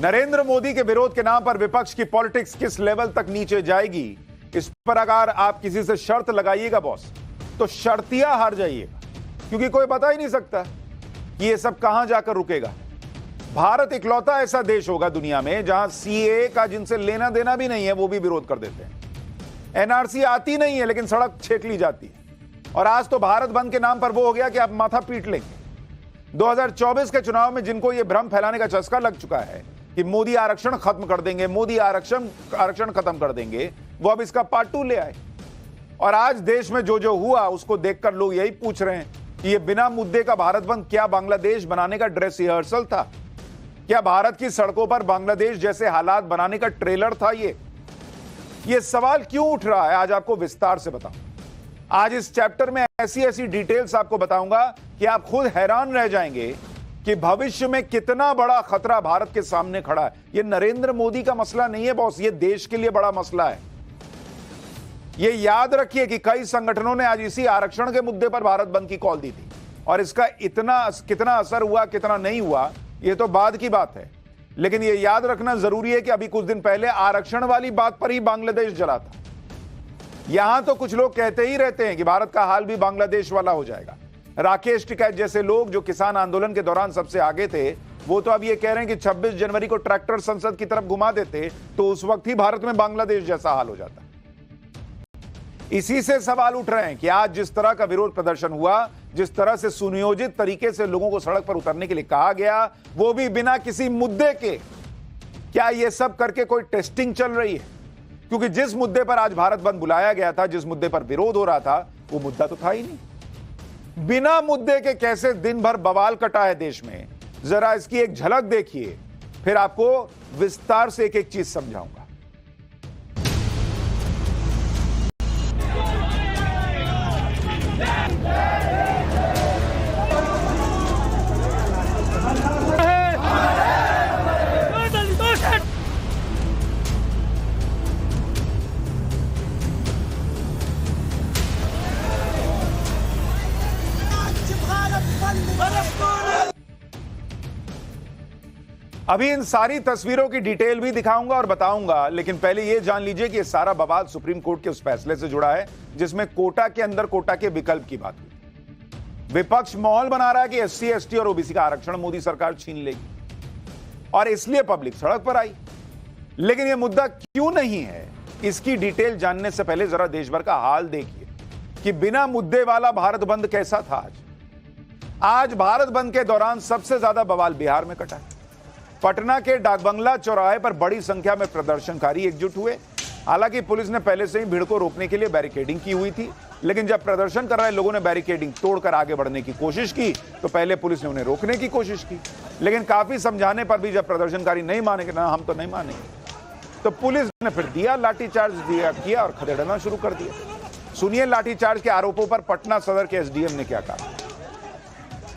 नरेंद्र मोदी के विरोध के नाम पर विपक्ष की पॉलिटिक्स किस लेवल तक नीचे जाएगी, इस पर अगर आप किसी से शर्त लगाइएगा बॉस, तो शर्तिया हार जाइएगा, क्योंकि कोई बता ही नहीं सकता कि ये सब कहां जाकर रुकेगा। भारत इकलौता ऐसा देश होगा दुनिया में जहां सीए का जिनसे लेना देना भी नहीं है वो भी विरोध कर देते हैं। एनआरसी आती नहीं है लेकिन सड़क छेक ली जाती है। और आज तो भारत बंद के नाम पर वो हो गया कि आप माथा पीट लेंगे। 2024 के चुनाव में जिनको ये भ्रम फैलाने का चस्का लग चुका है कि मोदी आरक्षण खत्म कर देंगे, मोदी आरक्षण खत्म कर देंगे, वो अब इसका पार्ट 2 ले आए। और आज देश में जो जो हुआ उसको देखकर लोग यही पूछ रहे हैं कि ये बिना मुद्दे का भारत बंद क्या बांग्लादेश बनाने का ड्रेस रिहर्सल था? क्या भारत की सड़कों पर बांग्लादेश जैसे हालात बनाने का ट्रेलर था? ये सवाल क्यों उठ रहा है, आज आपको विस्तार से बताऊं। आज इस चैप्टर में ऐसी ऐसी डिटेल्स आपको बताऊंगा कि आप खुद हैरान रह जाएंगे कि भविष्य में कितना बड़ा खतरा भारत के सामने खड़ा है। यह नरेंद्र मोदी का मसला नहीं है बॉस, ये देश के लिए बड़ा मसला है। यह याद रखिए कि कई संगठनों ने आज इसी आरक्षण के मुद्दे पर भारत बंद की कॉल दी थी, और इसका कितना असर हुआ कितना नहीं हुआ यह तो बाद की बात है। लेकिन यह याद रखना जरूरी है कि अभी कुछ दिन पहले आरक्षण वाली बात पर ही बांग्लादेश जला था। यहां तो कुछ लोग कहते ही रहते हैं कि भारत का हाल भी बांग्लादेश वाला हो जाएगा। राकेश टिकैत जैसे लोग जो किसान आंदोलन के दौरान सबसे आगे थे, वो तो अब ये कह रहे हैं कि 26 जनवरी को ट्रैक्टर संसद की तरफ घुमा देते तो उस वक्त ही भारत में बांग्लादेश जैसा हाल हो जाता। इसी से सवाल उठ रहे हैं कि आज जिस तरह का विरोध प्रदर्शन हुआ, जिस तरह से सुनियोजित तरीके से लोगों को सड़क पर उतरने के लिए कहा गया, वो भी बिना किसी मुद्दे के, क्या यह सब करके कोई टेस्टिंग चल रही है? क्योंकि जिस मुद्दे पर आज भारत बंद बुलाया गया था, जिस मुद्दे पर विरोध हो रहा था, वो मुद्दा तो था ही नहीं। बिना मुद्दे के कैसे दिन भर बवाल कटा है देश में, जरा इसकी एक झलक देखिए, फिर आपको विस्तार से एक एक चीज समझाऊंगा। अभी इन सारी तस्वीरों की डिटेल भी दिखाऊंगा और बताऊंगा, लेकिन पहले यह जान लीजिए कि यह सारा बवाल सुप्रीम कोर्ट के उस फैसले से जुड़ा है जिसमें कोटा के अंदर कोटा के विकल्प की बात हुई। विपक्ष माहौल बना रहा है कि एससी, एसटी और ओबीसी का आरक्षण मोदी सरकार छीन लेगी और इसलिए पब्लिक सड़क पर आई। लेकिन यह मुद्दा क्यों नहीं है, इसकी डिटेल जानने से पहले जरा देश भर का हाल देखिए कि बिना मुद्दे वाला भारत बंद कैसा था। आज भारत बंद के दौरान सबसे ज्यादा बवाल बिहार में कटा। पटना के डाकबंगला चौराहे पर बड़ी संख्या में प्रदर्शनकारी एकजुट हुए। हालांकि पुलिस ने पहले से ही भीड़ को रोकने के लिए बैरिकेडिंग की हुई थी, लेकिन जब प्रदर्शन कर रहे लोगों ने बैरिकेडिंग तोड़कर आगे बढ़ने की कोशिश की तो पहले पुलिस ने उन्हें रोकने की कोशिश की, लेकिन काफी समझाने पर भी जब प्रदर्शनकारी नहीं मानेंगे, ना हम तो नहीं मानेंगे, तो पुलिस ने फिर दिया लाठीचार्ज किया और खदेड़ना शुरू कर दिया। सुनिए लाठीचार्ज के आरोपों पर पटना सदर के एसडीएम ने क्या कहा।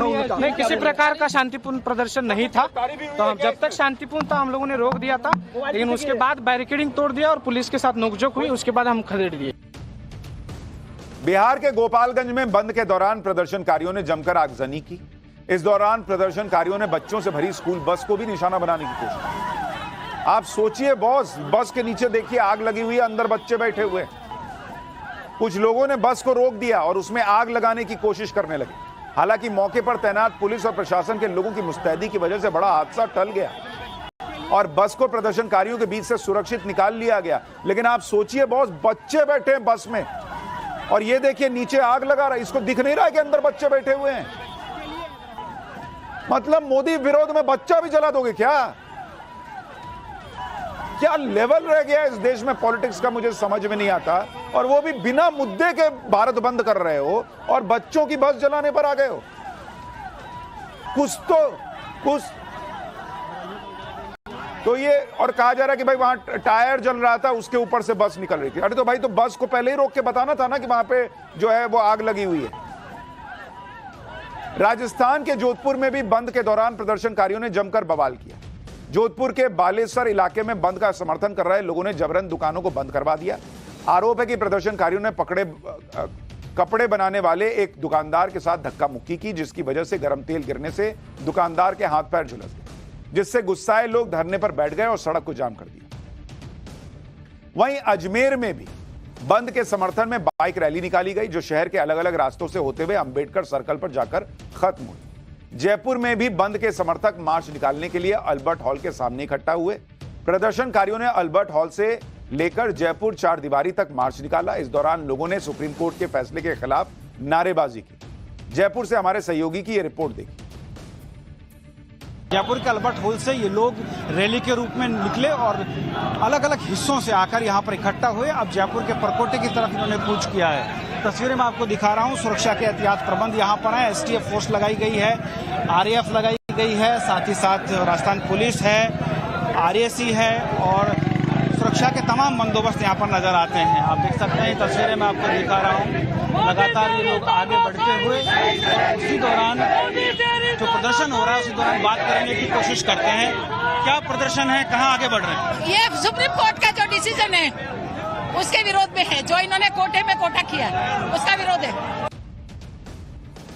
नहीं, किसी प्रकार का शांतिपूर्ण प्रदर्शन नहीं था, तो हम जब तक शांतिपूर्ण था हम लोगों ने रोक दिया था, लेकिन उसके बाद बैरिकेडिंग तोड़ दिया और पुलिस के साथ नोकझोंक हुई, उसके बाद हम खदेड़ दिए। बिहार के गोपालगंज में बंद के दौरान प्रदर्शनकारियों ने जमकर आगजनी की। इस दौरान प्रदर्शनकारियों ने बच्चों से भरी स्कूल बस को भी निशाना बनाने की कोशिश की। आप सोचिए बॉस, बस के नीचे देखिए आग लगी हुई है, अंदर बच्चे बैठे हुए। कुछ लोगों ने बस को रोक दिया और उसमें आग लगाने की कोशिश करने लगे। हालांकि मौके पर तैनात पुलिस और प्रशासन के लोगों की मुस्तैदी की वजह से बड़ा हादसा टल गया और बस को प्रदर्शनकारियों के बीच से सुरक्षित निकाल लिया गया। लेकिन आप सोचिए बॉस, बच्चे बैठे हैं बस में और ये देखिए नीचे आग लगा रहा है, इसको दिख नहीं रहा है कि अंदर बच्चे बैठे हुए हैं। मतलब मोदी विरोध में बच्चा भी जला दोगे क्या? क्या लेवल रह गया इस देश में पॉलिटिक्स का, मुझे समझ में नहीं आता। और वो भी बिना मुद्दे के भारत बंद कर रहे हो और बच्चों की बस जलाने पर आ गए हो। कुछ तो ये और कहा जा रहा है कि भाई वहां टायर जल रहा था, उसके ऊपर से बस निकल रही थी। अरे तो भाई, तो बस को पहले ही रोक के बताना था ना कि वहां पे जो है वो आग लगी हुई है। राजस्थान के जोधपुर में भी बंद के दौरान प्रदर्शनकारियों ने जमकर बवाल किया। जोधपुर के बालेसर इलाके में बंद का समर्थन कर रहे लोगों ने जबरन दुकानों को बंद करवा दिया। आरोप है कि प्रदर्शनकारियों ने कपड़े बनाने वाले एक दुकानदार के साथ धक्का मुक्की की, जिसकी वजह से गर्म तेल गिरने से दुकानदार के हाथ पैर झुलस गए। जिससे गुस्साए लोग धरने पर बैठ गए और सड़क को जाम कर दिया। वहीं अजमेर में भी बंद के समर्थन में बाइक रैली निकाली गई, जो शहर के अलग अलग रास्तों से होते हुए अंबेडकर सर्कल पर जाकर खत्म हुई। जयपुर में भी बंद के समर्थक मार्च निकालने के लिए अल्बर्ट हॉल के सामने इकट्ठा हुए। प्रदर्शनकारियों ने अल्बर्ट हॉल से लेकर जयपुर चार दीवारी तक मार्च निकाला। इस दौरान लोगों ने सुप्रीम कोर्ट के फैसले के खिलाफ नारेबाजी की। जयपुर से हमारे सहयोगी की यह रिपोर्ट देखी। जयपुर के अल्बर्ट हॉल से ये लोग रैली के रूप में निकले और अलग अलग हिस्सों से आकर यहाँ पर इकट्ठा हुए। अब जयपुर के परकोटे की तरफ इन्होंने कूच किया है। तस्वीरें मैं आपको दिखा रहा हूँ। सुरक्षा के एहतियात प्रबंध यहाँ पर है। एसटीएफ फोर्स लगाई गई है, आरएएफ लगाई गई है, साथ ही साथ राजस्थान पुलिस है, आरएसी है और सुरक्षा के तमाम बंदोबस्त यहाँ पर नजर आते हैं। आप देख सकते हैं, तस्वीरें मैं आपको दिखा रहा हूँ। लगातार ये लोग आगे बढ़ते हुए इसी दौरान जो प्रदर्शन हो रहा है उसी दौरान बात करने की कोशिश करते हैं। क्या प्रदर्शन है, कहाँ आगे बढ़ रहे हैं? ये सुप्रीम कोर्ट का जो डिसीजन है उसके विरोध में है। जो इन्होंने कोटे में कोटा किया उसका विरोध है।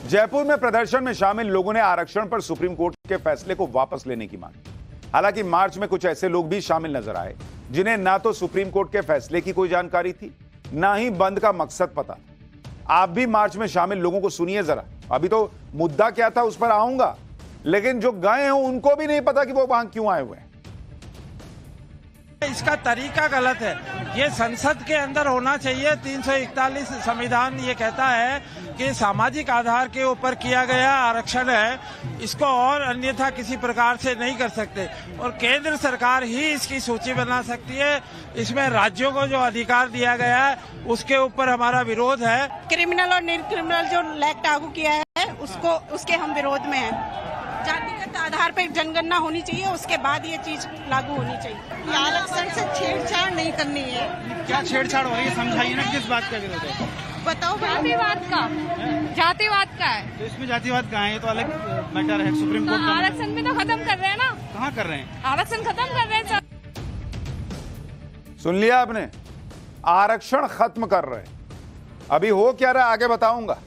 जयपुर में प्रदर्शन में शामिल लोगों ने आरक्षण पर सुप्रीम कोर्ट के फैसले को वापस लेने की मांग की। हालांकि मार्च में कुछ ऐसे लोग भी शामिल नजर आए जिन्हें ना तो सुप्रीम कोर्ट के फैसले की कोई जानकारी थी, ना ही बंद का मकसद पता। आप भी मार्च में शामिल लोगों को सुनिए जरा। अभी तो मुद्दा क्या था उस पर आऊंगा, लेकिन जो गए हैं उनको भी नहीं पता कि वो वहां क्यों आए हुए हैं। इसका तरीका गलत है। ये संसद के अंदर होना चाहिए। 341 संविधान ये कहता है कि सामाजिक आधार के ऊपर किया गया आरक्षण है, इसको और अन्यथा किसी प्रकार से नहीं कर सकते और केंद्र सरकार ही इसकी सूची बना सकती है। इसमें राज्यों को जो अधिकार दिया गया है उसके ऊपर हमारा विरोध है। क्रिमिनल और निर क्रिमिनल जो एक्ट लागू किया है उसके हम विरोध में हैं। जातिगत आधार पर जनगणना होनी चाहिए, उसके बाद ये चीज लागू होनी चाहिए। आरक्षण से छेड़छाड़ नहीं करनी है। क्या छेड़छाड़ हो रही है, समझाइए ना, किस बात का विरोध है? बताओ। जातिवाद का है। तो इसमें जातिवाद कहाँ है? ये तो अलग मैटर है। सुप्रीम कोर्ट आरक्षण में तो खत्म कर रहे हैं ना। कहाँ कर रहे हैं? आरक्षण खत्म कर रहे हैं सर। सुन लिया आपने, आरक्षण खत्म कर रहे हैं। अभी हो क्या रहा है आगे बताऊंगा।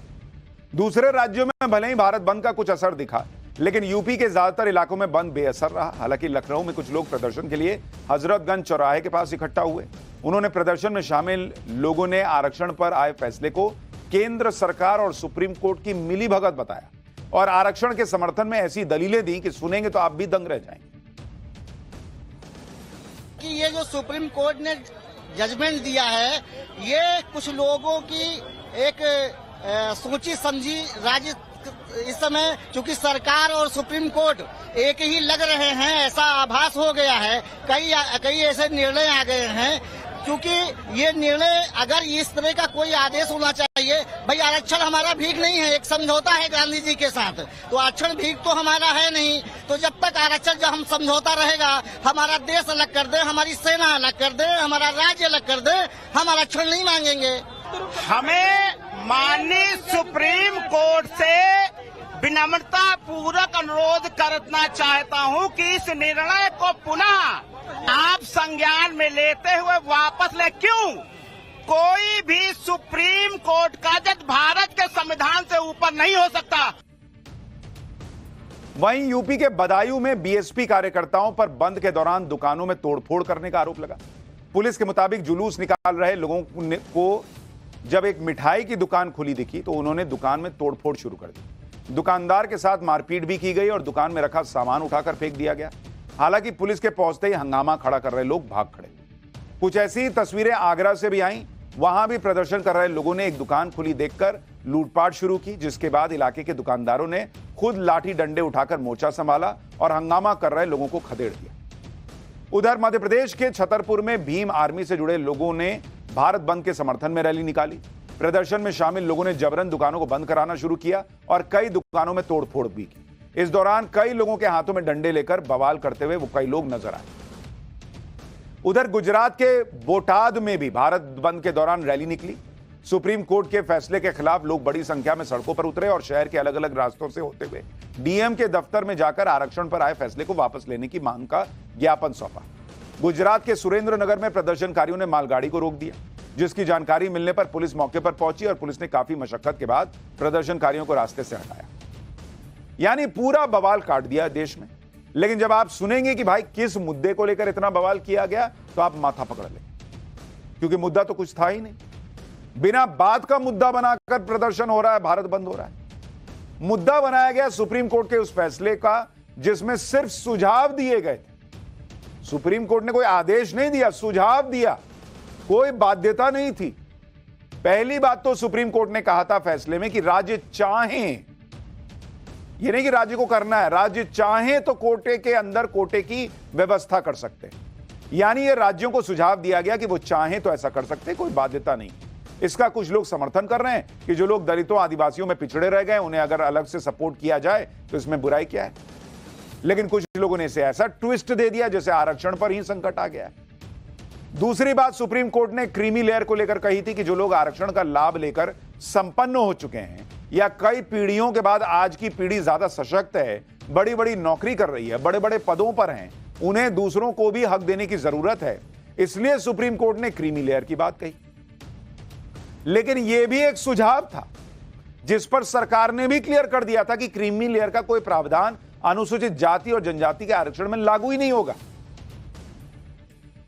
दूसरे राज्यों में भले ही भारत बंद का कुछ असर दिखा, लेकिन यूपी के ज्यादातर इलाकों में बंद बेअसर रहा। हालांकि लखनऊ में कुछ लोग प्रदर्शन के लिए हजरतगंज चौराहे के पास इकट्ठा हुए। उन्होंने प्रदर्शन में शामिल लोगों ने आरक्षण पर आए फैसले को केंद्र सरकार और सुप्रीम कोर्ट की मिलीभगत बताया और आरक्षण के समर्थन में ऐसी दलीलें दी कि सुनेंगे तो आप भी दंग रह जाएंगे। कि ये जो सुप्रीम कोर्ट ने जजमेंट दिया है, ये कुछ लोगों की एक सोची समझी राज्य इस समय चूंकि सरकार और सुप्रीम कोर्ट एक ही लग रहे हैं, ऐसा आभास हो गया है। कई ऐसे निर्णय आ गए हैं। क्योंकि ये निर्णय अगर इस तरह का कोई आदेश होना चाहिए, भाई आरक्षण हमारा भीख नहीं है, एक समझौता है गांधी जी के साथ, तो आरक्षण भीख तो हमारा है नहीं। तो जब तक आरक्षण जब हम समझौता रहेगा, हमारा देश अलग कर दे, हमारी सेना अलग कर दे, हमारा राज्य अलग कर दे, हम आरक्षण नहीं मांगेंगे। हमें माननीय सुप्रीम कोर्ट से विनम्रता पूर्वक अनुरोध करना चाहता हूं कि इस निर्णय को पुनः आप संज्ञान में लेते हुए वापस ले। क्यों? कोई भी सुप्रीम कोर्ट का जज भारत के संविधान से ऊपर नहीं हो सकता। वहीं यूपी के बदायूं में बीएसपी कार्यकर्ताओं पर बंद के दौरान दुकानों में तोड़फोड़ करने का आरोप लगा। पुलिस के मुताबिक जुलूस निकाल रहे लोगों को जब एक मिठाई की दुकान खुली दिखी तो उन्होंने दुकान में तोड़फोड़ शुरू कर दी। दुकानदार के साथ मारपीट भी की गई और दुकान में रखा सामान उठाकर फेंक दिया गया। हालांकि पुलिस के पहुंचते ही हंगामा खड़ा कर रहे लोग भाग खड़े। कुछ ऐसी तस्वीरें आगरा से भी आईं। वहां भी प्रदर्शन कर रहे लोगों ने एक दुकान खुली देखकर लूटपाट शुरू की, जिसके बाद इलाके के दुकानदारों ने खुद लाठी डंडे उठाकर मोर्चा संभाला और हंगामा कर रहे लोगों को खदेड़ दिया। उधर मध्य प्रदेश के छतरपुर में भीम आर्मी से जुड़े लोगों ने भारत बंद के समर्थन में रैली निकाली। प्रदर्शन में शामिल लोगों ने जबरन दुकानों को बंद कराना शुरू किया और कई दुकानों में तोड़फोड़ भी की। इस दौरान कई लोगों के हाथों में डंडे लेकर बवाल करते हुए वो कई लोग नजर आए। उधर गुजरात के बोटाद में भी भारत बंद के दौरान रैली निकली। सुप्रीम कोर्ट के फैसले के खिलाफ लोग बड़ी संख्या में सड़कों पर उतरे और शहर के अलग अलग रास्तों से होते हुए डीएम के दफ्तर में जाकर आरक्षण पर आए फैसले को वापस लेने की मांग का ज्ञापन सौंपा। गुजरात के सुरेंद्र नगर में प्रदर्शनकारियों ने मालगाड़ी को रोक दिया, जिसकी जानकारी मिलने पर पुलिस मौके पर पहुंची और पुलिस ने काफी मशक्कत के बाद प्रदर्शनकारियों को रास्ते से हटाया। यानी पूरा बवाल काट दिया देश में। लेकिन जब आप सुनेंगे कि भाई किस मुद्दे को लेकर इतना बवाल किया गया, तो आप माथा पकड़ लेंगे, क्योंकि मुद्दा तो कुछ था ही नहीं। बिना बात का मुद्दा बनाकर प्रदर्शन हो रहा है, भारत बंद हो रहा है। मुद्दा बनाया गया सुप्रीम कोर्ट के उस फैसले का जिसमें सिर्फ सुझाव दिए गए थे। सुप्रीम कोर्ट ने कोई आदेश नहीं दिया, सुझाव दिया, कोई बाध्यता नहीं थी। पहली बात तो सुप्रीम कोर्ट ने कहा था फैसले में कि राज्य चाहें, ये नहीं कि राज्य को करना है, राज्य चाहें तो कोटे के अंदर कोटे की व्यवस्था कर सकते हैं। यानी ये राज्यों को सुझाव दिया गया कि वो चाहें तो ऐसा कर सकते हैं, कोई बाध्यता नहीं। इसका कुछ लोग समर्थन कर रहे हैं कि जो लोग दलितों आदिवासियों में पिछड़े रह गए उन्हें अगर अलग से सपोर्ट किया जाए तो इसमें बुराई क्या है। लेकिन कुछ लोगों ने इसे ऐसा ट्विस्ट दे दिया जैसे आरक्षण पर ही संकट आ गया है। दूसरी बात सुप्रीम कोर्ट ने क्रीमी लेयर को लेकर कही थी कि जो लोग आरक्षण का लाभ लेकर संपन्न हो चुके हैं या कई पीढ़ियों के बाद आज की पीढ़ी ज्यादा सशक्त है, बड़ी बड़ी नौकरी कर रही है, बड़े बड़े पदों पर हैं, उन्हें दूसरों को भी हक देने की जरूरत है। इसलिए सुप्रीम कोर्ट ने क्रीमी लेयर की बात कही। लेकिन यह भी एक सुझाव था जिस पर सरकार ने भी क्लियर कर दिया था कि क्रीमी लेयर का कोई प्रावधान अनुसूचित जाति और जनजाति के आरक्षण में लागू ही नहीं होगा।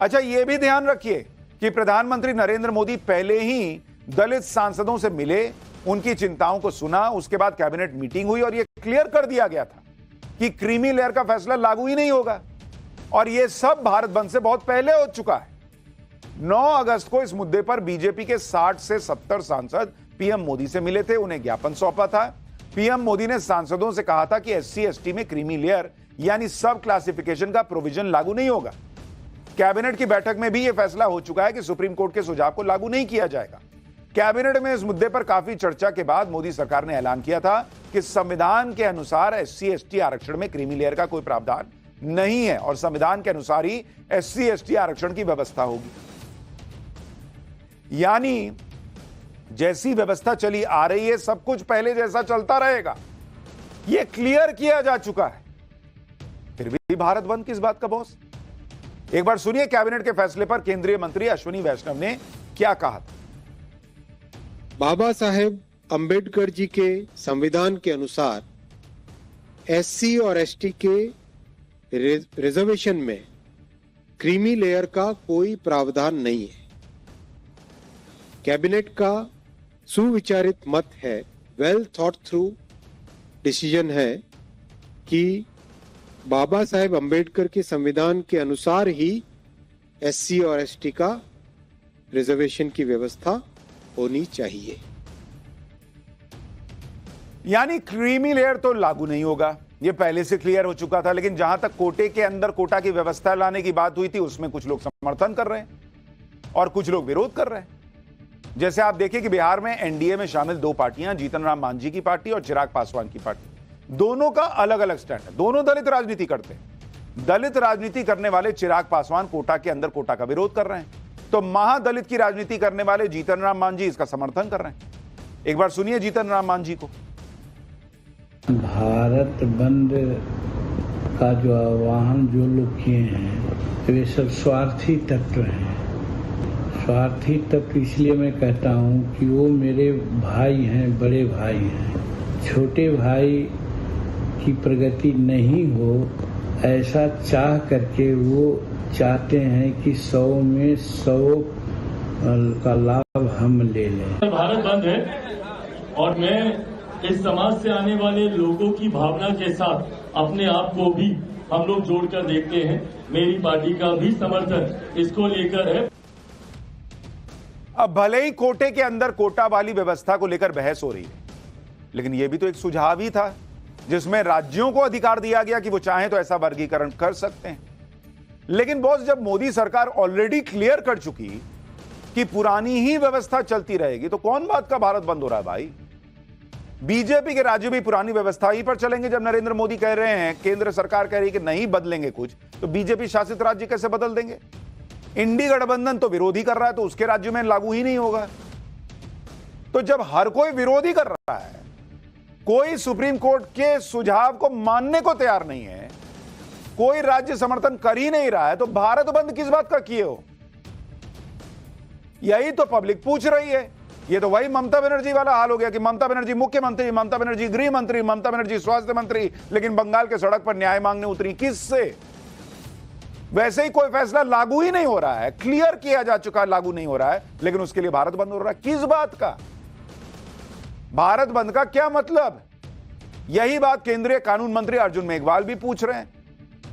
अच्छा, यह भी ध्यान रखिए कि प्रधानमंत्री नरेंद्र मोदी पहले ही दलित सांसदों से मिले, उनकी चिंताओं को सुना, उसके बाद कैबिनेट मीटिंग हुई और यह क्लियर कर दिया गया था कि क्रीमी लेयर का फैसला लागू ही नहीं होगा। और यह सब भारत बंद से बहुत पहले हो चुका है। 9 अगस्त को इस मुद्दे पर बीजेपी के 60 से 70 सांसद पीएम मोदी से मिले थे, उन्हें ज्ञापन सौंपा था। पीएम मोदी ने सांसदों से कहा था कि SC ST में क्रीमी लेयर यानी सब क्लासिफिकेशन का प्रोविजन लागू नहीं होगा। कैबिनेट की बैठक में भी यह फैसला हो चुका है कि सुप्रीम कोर्ट के सुझाव को लागू नहीं किया जाएगा। कैबिनेट में इस मुद्दे पर काफी चर्चा के बाद मोदी सरकार ने ऐलान किया था कि संविधान के अनुसार SC ST आरक्षण में क्रीमी लेयर का कोई प्रावधान नहीं है और संविधान के अनुसार ही SC ST आरक्षण की व्यवस्था होगी। यानी जैसी व्यवस्था चली आ रही है, सब कुछ पहले जैसा चलता रहेगा, यह क्लियर किया जा चुका है। फिर भी भारत बंद किस बात का बॉस? एक बार सुनिए कैबिनेट के फैसले पर केंद्रीय मंत्री अश्विनी वैष्णव ने क्या कहा था। बाबा साहेब अंबेडकर जी के संविधान के अनुसार SC और ST के रिजर्वेशन में क्रीमी लेयर का कोई प्रावधान नहीं है। कैबिनेट का सुविचारित मत है, वेल थॉट थ्रू डिसीजन है कि बाबा साहेब अंबेडकर के संविधान के अनुसार ही SC और ST का रिजर्वेशन की व्यवस्था होनी चाहिए। यानी क्रीमी लेयर तो लागू नहीं होगा, यह पहले से क्लियर हो चुका था। लेकिन जहां तक कोटे के अंदर कोटा की व्यवस्था लाने की बात हुई थी, उसमें कुछ लोग समर्थन कर रहे हैं और कुछ लोग विरोध कर रहे हैं। जैसे आप देखिए कि बिहार में NDA में शामिल 2 पार्टियां, जीतन राम मांझी की पार्टी और चिराग पासवान की पार्टी, दोनों का अलग अलग स्टैंड है। दोनों दलित राजनीति करते हैं। दलित राजनीति करने वाले चिराग पासवान कोटा के अंदर कोटा का विरोध कर रहे हैं, तो महादलित की राजनीति करने वाले जीतन राम मांझी इसका समर्थन कर रहे हैं। एक बार सुनिए जीतन राम मांझी को। भारत बंद का जो आह्वान जो लोग किए हैं वे सब स्वार्थी तत्व हैं। स्वार्थी तत्व इसलिए मैं कहता हूँ कि वो मेरे भाई हैं, बड़े भाई हैं। छोटे भाई की प्रगति नहीं हो ऐसा चाह करके वो चाहते हैं कि 100 में 100 का लाभ हम ले लें। भारत बंद है और मैं इस समाज से आने वाले लोगों की भावना के साथ अपने आप को भी हम लोग जोड़कर देखते हैं। मेरी पार्टी का भी समर्थन इसको लेकर है। अब भले ही कोटे के अंदर कोटा वाली व्यवस्था को लेकर बहस हो रही है, लेकिन यह भी तो एक सुझाव ही था जिसमें राज्यों को अधिकार दिया गया कि वो चाहें तो ऐसा वर्गीकरण कर सकते हैं। लेकिन बॉस, जब मोदी सरकार ऑलरेडी क्लियर कर चुकी कि पुरानी ही व्यवस्था चलती रहेगी, तो कौन बात का भारत बंद हो रहा है भाई? बीजेपी के राज्य भी पुरानी व्यवस्था ही पर चलेंगे। जब नरेंद्र मोदी कह रहे हैं, केंद्र सरकार कह रही है कि नहीं बदलेंगे कुछ, तो बीजेपी शासित राज्य कैसे बदल देंगे? इंडी गठबंधन तो विरोधी कर रहा है, तो उसके राज्य में लागू ही नहीं होगा। तो जब हर कोई विरोधी कर रहा है, कोई सुप्रीम कोर्ट के सुझाव को मानने को तैयार नहीं है, कोई राज्य समर्थन कर ही नहीं रहा है, तो भारत बंद किस बात का किए हो? यही तो पब्लिक पूछ रही है। ये तो वही ममता बनर्जी वाला हाल हो गया कि ममता बनर्जी मुख्यमंत्री, ममता बनर्जी गृह मंत्री, ममता बनर्जी स्वास्थ्य मंत्री, लेकिन बंगाल के सड़क पर न्याय मांगने उतरी किससे? वैसे ही कोई फैसला लागू ही नहीं हो रहा है, क्लियर किया जा चुका लागू नहीं हो रहा है, लेकिन उसके लिए भारत बंद हो रहा है। किस बात का भारत बंद का क्या मतलब? यही बात केंद्रीय कानून मंत्री अर्जुन मेघवाल भी पूछ रहे हैं।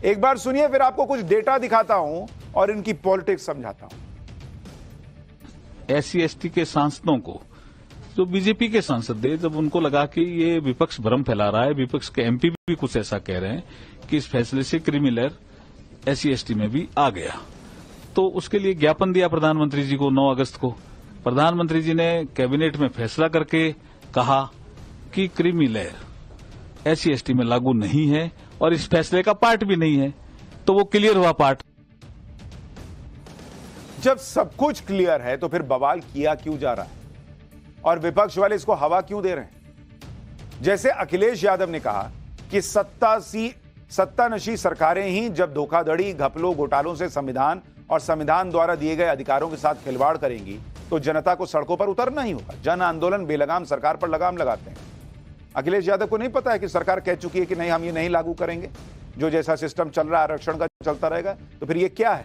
एक बार सुनिए, फिर आपको कुछ डेटा दिखाता हूं और इनकी पॉलिटिक्स समझाता हूं। SC/ST के सांसदों को, जो बीजेपी के सांसद थे, जब उनको लगा कि ये विपक्ष भ्रम फैला रहा है, विपक्ष के MP भी कुछ ऐसा कह रहे हैं कि इस फैसले से क्रिमिनल SC/ST में भी आ गया, तो उसके लिए ज्ञापन दिया प्रधानमंत्री जी को 9 अगस्त को। प्रधानमंत्री जी ने कैबिनेट में फैसला करके कहा कि क्रिमिनल SC/ST में लागू नहीं है और इस फैसले का पार्ट भी नहीं है, तो वो क्लियर हुआ पार्ट। जब सब कुछ क्लियर है तो फिर बवाल किया क्यों जा रहा है और विपक्ष वाले इसको हवा क्यों दे रहे हैं? जैसे अखिलेश यादव ने कहा कि सत्तानशी सरकारें ही जब धोखाधड़ी, घपलों, घोटालों से संविधान और संविधान द्वारा दिए गए अधिकारों के साथ खिलवाड़ करेंगी तो जनता को सड़कों पर उतरना ही होगा। जन आंदोलन बेलगाम सरकार पर लगाम लगाते हैं। अखिलेश यादव को नहीं पता है कि सरकार कह चुकी है कि नहीं, हम ये नहीं लागू करेंगे, जो जैसा सिस्टम चल रहा है आरक्षण का चलता रहेगा। तो फिर ये क्या है?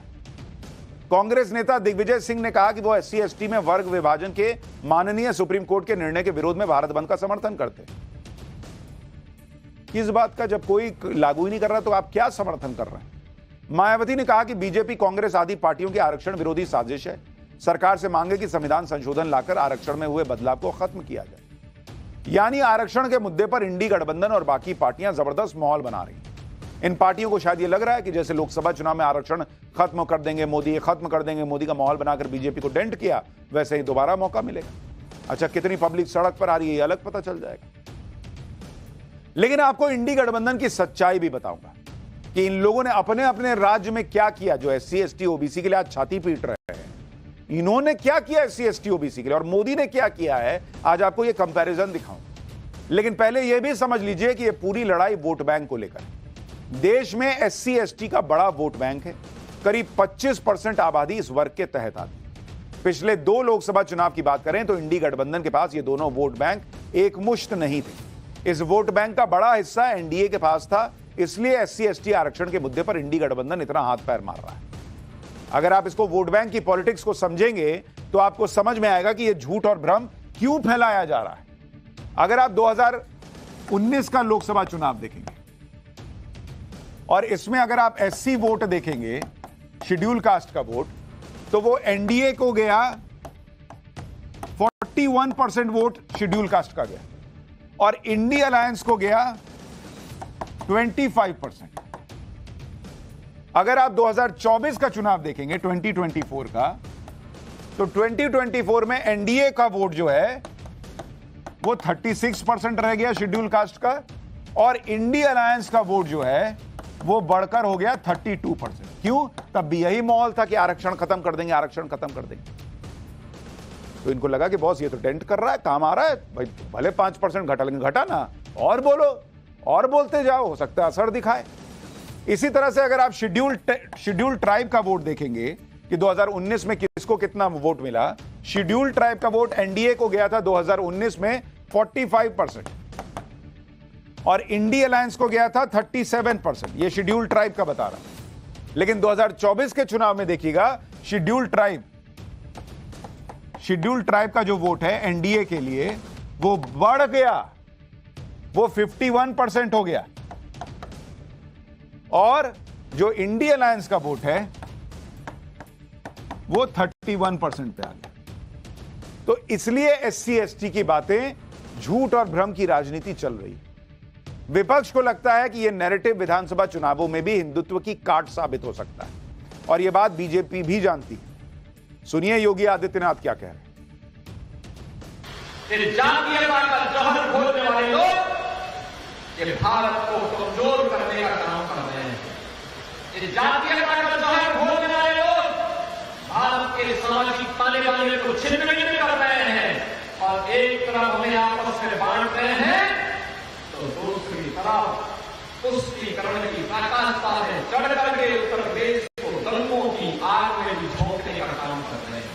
कांग्रेस नेता दिग्विजय सिंह ने कहा कि वो SC/ST में वर्ग विभाजन के माननीय सुप्रीम कोर्ट के निर्णय के विरोध में भारत बंद का समर्थन करते हैं। किस बात का? जब कोई लागू ही नहीं कर रहा तो आप क्या समर्थन कर रहे हैं? मायावती ने कहा कि बीजेपी, कांग्रेस आदि पार्टियों की आरक्षण विरोधी साजिश है। सरकार से मांगे कि संविधान संशोधन लाकर आरक्षण में हुए बदलाव को खत्म किया जाए। यानी आरक्षण के मुद्दे पर इंडी गठबंधन और बाकी पार्टियां जबरदस्त माहौल बना रही हैं। इन पार्टियों को शायद ये लग रहा है कि जैसे लोकसभा चुनाव में आरक्षण खत्म कर देंगे मोदी, खत्म कर देंगे मोदी का माहौल बनाकर बीजेपी को डेंट किया, वैसे ही दोबारा मौका मिलेगा। अच्छा, कितनी पब्लिक सड़क पर आ रही है ये अलग पता चल जाएगा। लेकिन आपको इंडी गठबंधन की सच्चाई भी बताऊंगा कि इन लोगों ने अपने अपने राज्य में क्या किया। जो SC/ST OBC के लिए आज छाती पीट रहे हैं, इन्होंने क्या किया SC/ST OBC के लिए और मोदी ने क्या किया है, आज आपको ये कंपैरिजन दिखाऊं। लेकिन पहले यह भी समझ लीजिए कि यह पूरी लड़ाई वोट बैंक को लेकर। देश में SC/ST का बड़ा वोट बैंक है। करीब 25% आबादी इस वर्ग के तहत आती है। पिछले 2 लोकसभा चुनाव की बात करें तो इंडी गठबंधन के पास ये दोनों वोट बैंक एक मुश्त नहीं थे। इस वोट बैंक का बड़ा हिस्सा NDA के पास था, इसलिए SC/ST आरक्षण के मुद्दे पर इंडी गठबंधन इतना हाथ पैर मार रहा है। अगर आप इसको वोट बैंक की पॉलिटिक्स को समझेंगे तो आपको समझ में आएगा कि यह झूठ और भ्रम क्यों फैलाया जा रहा है। अगर आप 2019 का लोकसभा चुनाव देखेंगे और इसमें अगर आप SC वोट देखेंगे, शेड्यूल कास्ट का वोट, तो वो NDA को गया 41% वोट शेड्यूल कास्ट का गया और इंडी अलायंस को गया 25%। अगर आप 2024 का चुनाव देखेंगे, 2024 का, तो 2024 में NDA का वोट जो है वो 36% रह गया शेड्यूल कास्ट का और इंडी अलायंस का वोट जो है वो बढ़कर हो गया 32%। क्यों? तब भी यही माहौल था कि आरक्षण खत्म कर देंगे, आरक्षण खत्म कर देंगे। तो इनको लगा कि बॉस ये तो डेंट कर रहा है, काम आ रहा है भाई, भले 5% घटा, लेकिन घटा ना, और बोलो और बोलते जाओ, हो सकता है असर दिखाए। इसी तरह से अगर आप शेड्यूल ट्राइब का वोट देखेंगे कि 2019 में किसको कितना वोट मिला, शेड्यूल ट्राइब का वोट NDA को गया था 2019 में 45% और इंडी अलायंस को गया था 37%। ये शेड्यूल ट्राइब का बता रहा। लेकिन 2024 के चुनाव में देखिएगा, शेड्यूल ट्राइब का जो वोट है NDA के लिए वो बढ़ गया, वो 51% हो गया और जो इंडी अलायंस का वोट है वो 31% पे आ गया। तो इसलिए SC/ST की बातें झूठ और भ्रम की राजनीति चल रही है। विपक्ष को लगता है कि यह नैरेटिव विधानसभा चुनावों में भी हिंदुत्व की काट साबित हो सकता है और यह बात बीजेपी भी जानती है। सुनिए योगी आदित्यनाथ क्या कह रहे हैं। जातीयता का जहर घोलने वाले लोग ये भारत को कमजोर करने का काम कर रहे हैं। जातीयता का जहर घोलने वाले लोग भारत के सामाजिक ताने-बाने को छिन्न कर रहे हैं और एक तरफ हमें आपस में बांट रहे हैं तो दूसरी तरफ तुष्टीकरण की प्रकाशता में चढ़ करके उत्तर प्रदेश को दंगों की आग में भी झोंकने का काम कर रहे हैं।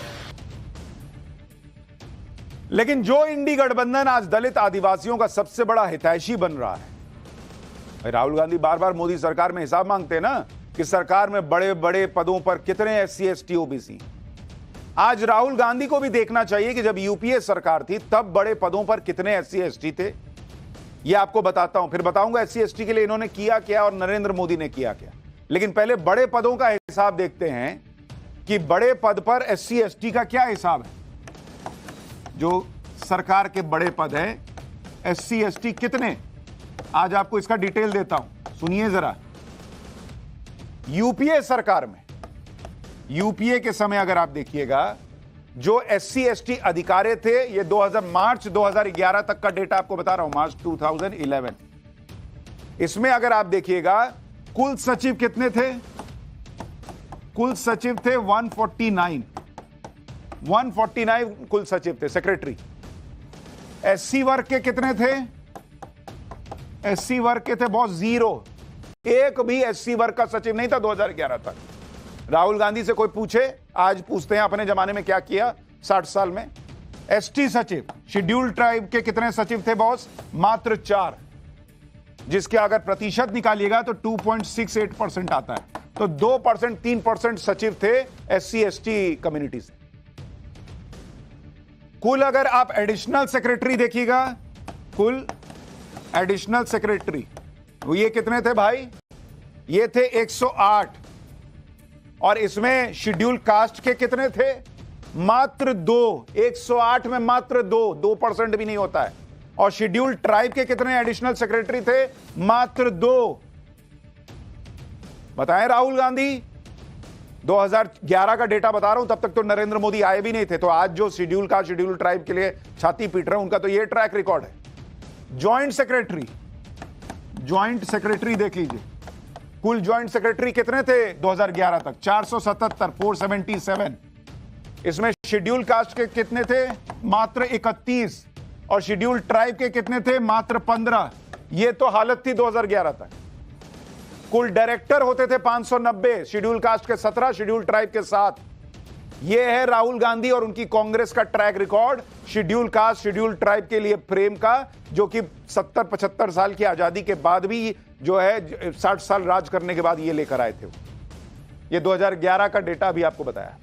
लेकिन जो इंडी गठबंधन आज दलित आदिवासियों का सबसे बड़ा हितैषी बन रहा है, भाई राहुल गांधी बार बार मोदी सरकार में हिसाब मांगते हैं ना कि सरकार में बड़े बड़े पदों पर कितने एससी एसटी ओबीसी। आज राहुल गांधी को भी देखना चाहिए कि जब यूपीए सरकार थी तब बड़े पदों पर कितने एससी एसटी थे। ये आपको बताता हूं, फिर बताऊंगा एससी एसटी के लिए इन्होंने किया क्या और नरेंद्र मोदी ने किया क्या। लेकिन पहले बड़े पदों का हिसाब देखते हैं कि बड़े पद पर एससी एसटी का क्या हिसाब है। जो सरकार के बड़े पद हैं एससी एसटी कितने, आज आपको इसका डिटेल देता हूं, सुनिए जरा। यूपीए सरकार में, यूपीए के समय अगर आप देखिएगा जो एससी एसटी अधिकारी थे, ये मार्च 2011 तक का डेटा आपको बता रहा हूं, मार्च 2011। इसमें अगर आप देखिएगा कुल सचिव कितने थे, कुल सचिव थे 149 कुल सचिव थे, सेक्रेटरी। एससी वर्ग के कितने थे, एससी वर्ग के थे बहुत 0, एक भी एससी वर्ग का सचिव नहीं था 2011 तक। राहुल गांधी से कोई पूछे, आज पूछते हैं अपने जमाने में क्या किया 60 साल में। एसटी सचिव, शेड्यूल्ड ट्राइब के कितने सचिव थे बॉस, मात्र 4, जिसके अगर प्रतिशत निकालिएगा तो 2.68% आता है। तो 2%, 3% सचिव थे एससी एसटी कम्युनिटी से। कुल अगर आप एडिशनल सेक्रेटरी देखिएगा, कुल एडिशनल सेक्रेटरी ये कितने थे भाई, ये थे 108, और इसमें शेड्यूल कास्ट के कितने थे, मात्र 2, 108 में मात्र 2% भी नहीं होता है। और शेड्यूल ट्राइब के कितने एडिशनल सेक्रेटरी थे, मात्र 2। बताएं राहुल गांधी, 2011 का डेटा बता रहा हूं, तब तक तो नरेंद्र मोदी आए भी नहीं थे। तो आज जो शेड्यूल कास्ट शेड्यूल ट्राइब के लिए छाती पीट रहे हैं, उनका तो ये ट्रैक रिकॉर्ड है। ज्वाइंट सेक्रेटरी देख लीजिए, कुल ज्वाइंट सेक्रेटरी कितने थे 2011 तक, 477, 477। इसमें शेड्यूल कास्ट के कितने थे, मात्र 31, और शेड्यूल ट्राइब के कितने थे, मात्र 15। ये तो हालत थी 2011 तक। कुल डायरेक्टर होते थे 590, शेड्यूल कास्ट के 17, शेड्यूल ट्राइब के 7। यह है राहुल गांधी और उनकी कांग्रेस का track record schedule caste schedule tribe के लिए प्रेम का, जो कि 70-75 साल की आजादी के बाद भी जो है 60 साल राज करने के बाद ये लेकर आए थे। ये 2011 का डेटा भी आपको बताया।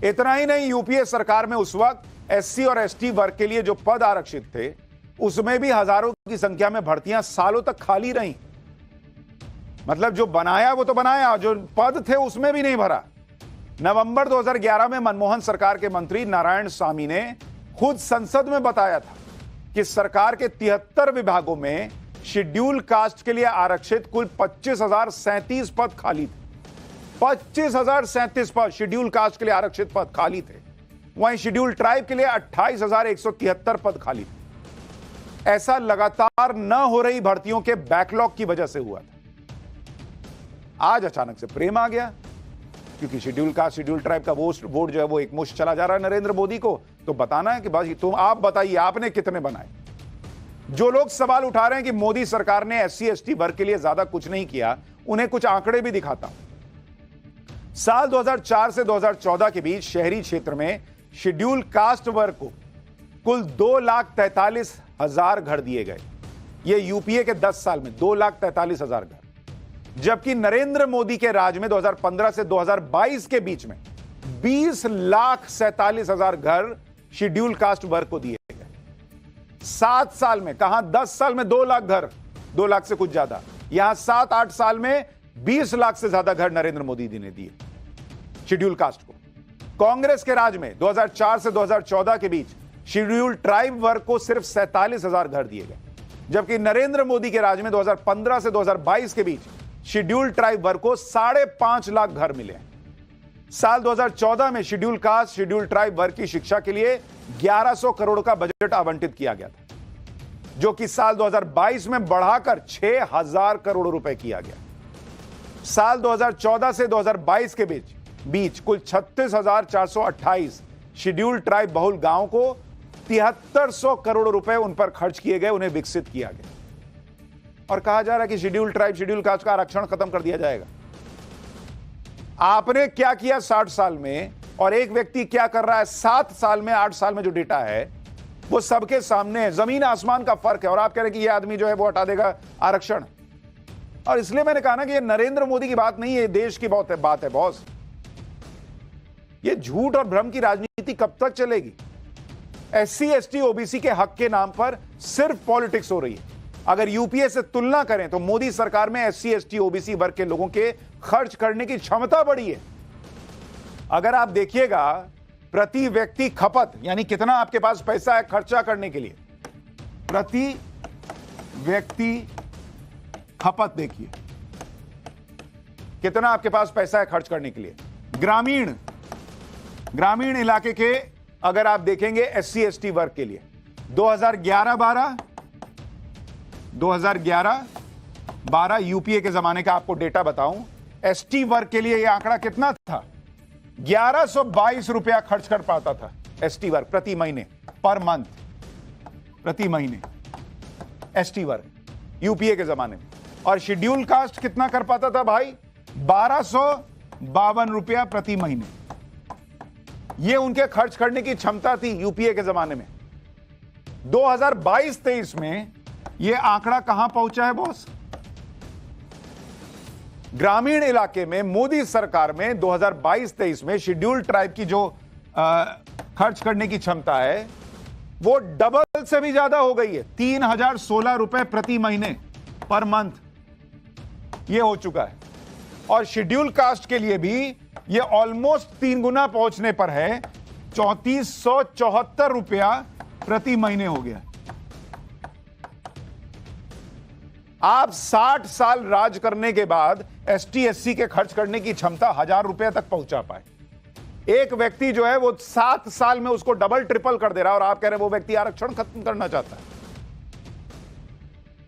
इतना ही नहीं, यूपीए सरकार में उस वक्त एससी और एसटी वर्ग के लिए जो पद आरक्षित थे, उसमें भी हजारों की संख्या में भर्तियां सालों तक खाली रहीं। मतलब जो बनाया वो तो बनाया, जो पद थे उसमें भी नहीं भरा। नवंबर 2011 में मनमोहन सरकार के मंत्री नारायण स्वामी ने खुद संसद में बताया था कि सरकार के 73 विभागों में शेड्यूल कास्ट के लिए आरक्षित कुल 25,037 पद खाली थे। 25,037 पद शेड्यूल कास्ट के लिए आरक्षित पद खाली थे। वहीं शेड्यूल ट्राइब के लिए 28,173 पद खाली थे। ऐसा लगातार न हो रही भर्तियों के बैकलॉग की वजह से हुआ था। आज अचानक से प्रेम आ गया, क्योंकि शेड्यूल कास्ट शेड्यूल ट्राइब का वोट जो है वो एक मुश्त चला जा रहा है नरेंद्र मोदी को। तो बताना है कि भाई तुम आप बताइए आपने कितने बनाए। जो लोग सवाल उठा रहे हैं कि मोदी सरकार ने एससी एसटी वर्ग के लिए ज्यादा कुछ नहीं किया, उन्हें कुछ आंकड़े भी दिखाता हूं। साल 2004 से 2014 के बीच शहरी क्षेत्र में शेड्यूल कास्ट वर्ग को कुल 2,43,000 घर दिए गए। ये यूपीए के 10 साल में 2,43,000 घर, जबकि नरेंद्र मोदी के राज में 2015 से 2022 के बीच में 20,47,000 घर शेड्यूल कास्ट वर्ग को दिए गए। 7 साल में, कहां 10 साल में 2 लाख घर, 2 लाख से कुछ ज्यादा, यहां 7-8 साल में 20 लाख से ज्यादा घर नरेंद्र मोदी जी ने दिए शेड्यूल कास्ट को। कांग्रेस के राज में 2004 से 2014 के बीच शेड्यूल ट्राइब वर्ग को सिर्फ 47,000 घर दिए गए, जबकि नरेंद्र मोदी के राज में 2015 से 2022 के बीच शेड्यूल ट्राइब वर्ग को 5.5 लाख घर मिले। साल 2014 में शेड्यूल कास्ट शेड्यूल ट्राइब वर्ग की शिक्षा के लिए 1100 करोड़ का बजट आवंटित किया गया था, जो कि साल 2022 में बढ़ाकर 6,000 करोड़ रुपए किया गया। साल 2014 से 2022 के बीच कुल 36,428 शेड्यूल ट्राइब बहुल गांव को 7300 करोड़ रुपए उन पर खर्च किए गए, उन्हें विकसित किया गया। और कहा जा रहा है कि शेड्यूल ट्राइब शेड्यूल कास्ट का आरक्षण खत्म कर दिया जाएगा। आपने क्या किया 60 साल में और एक व्यक्ति क्या कर रहा है 7 साल में, 8 साल में, जो डेटा है वो सबके सामने है। जमीन आसमान का फर्क है। और आप कह रहे हैं कि ये आदमी जो है वो हटा देगा आरक्षण। और इसलिए मैंने कहा ना कि ये नरेंद्र मोदी की बात नहीं है, देश की बात है बॉस। ये झूठ और भ्रम की राजनीति कब तक चलेगी? SC ST OBC के हक के नाम पर सिर्फ पॉलिटिक्स हो रही है। अगर यूपीए से तुलना करें तो मोदी सरकार में SC ST OBC वर्ग के लोगों के खर्च करने की क्षमता बढ़ी है। अगर आप देखिएगा प्रति व्यक्ति खपत, यानी कितना आपके पास पैसा है खर्चा करने के लिए, प्रति व्यक्ति खपत देखिए कितना आपके पास पैसा है खर्च करने के लिए। ग्रामीण इलाके के अगर आप देखेंगे SC ST वर्ग के लिए 2011-12 यूपीए के जमाने का आपको डेटा बताऊं, ST वर्ग के लिए यह आंकड़ा कितना था? 1122 रुपया खर्च कर पाता था ST वर्ग प्रति महीने, पर मंथ, प्रति महीने ST वर्ग यूपीए के जमाने में। और शेड्यूल कास्ट कितना कर पाता था भाई? 1252 रुपया प्रति महीने। यह उनके खर्च करने की क्षमता थी यूपीए के जमाने में। 2022-23 में यह आंकड़ा कहां पहुंचा है बॉस? ग्रामीण इलाके में मोदी सरकार में 2022-23 में शेड्यूल ट्राइब की जो खर्च करने की क्षमता है वो डबल से भी ज्यादा हो गई है। 3016 रुपए प्रति महीने, पर मंथ ये हो चुका है। और शेड्यूल कास्ट के लिए भी ये ऑलमोस्ट 3 गुना पहुंचने पर है, 3474 रुपया प्रति महीने हो गया। आप 60 साल राज करने के बाद ST SC के खर्च करने की क्षमता 1000 रुपए तक पहुंचा पाए। एक व्यक्ति जो है वो 7 साल में उसको डबल ट्रिपल कर दे रहा है, और आप कह रहे हैं वो व्यक्ति आरक्षण खत्म करना चाहता है।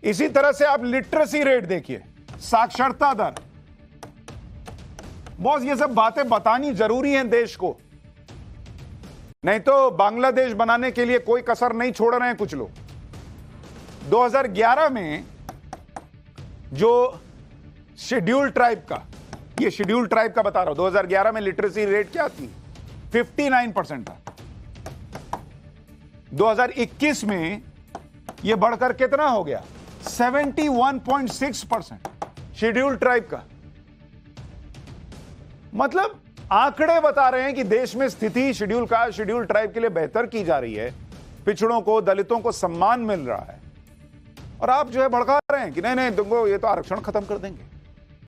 इसी तरह से आप लिटरेसी रेट देखिए, साक्षरता दर। बॉस ये सब बातें बतानी जरूरी हैं देश को, नहीं तो बांग्लादेश बनाने के लिए कोई कसर नहीं छोड़ रहे हैं कुछ लोग। 2011 में जो शेड्यूल ट्राइब का, ये शेड्यूल ट्राइब का बता रहा हूं, 2011 में लिटरेसी रेट क्या थी? 59% था। 2021 में यह बढ़कर कितना हो गया? 71.6% शेड्यूल ट्राइब का। मतलब आंकड़े बता रहे हैं कि देश में स्थिति शेड्यूल ट्राइब के लिए बेहतर की जा रही है, पिछड़ों को, दलितों को सम्मान मिल रहा है। और आप जो है भड़का रहे हैं कि नहीं तुमको ये तो आरक्षण खत्म कर देंगे।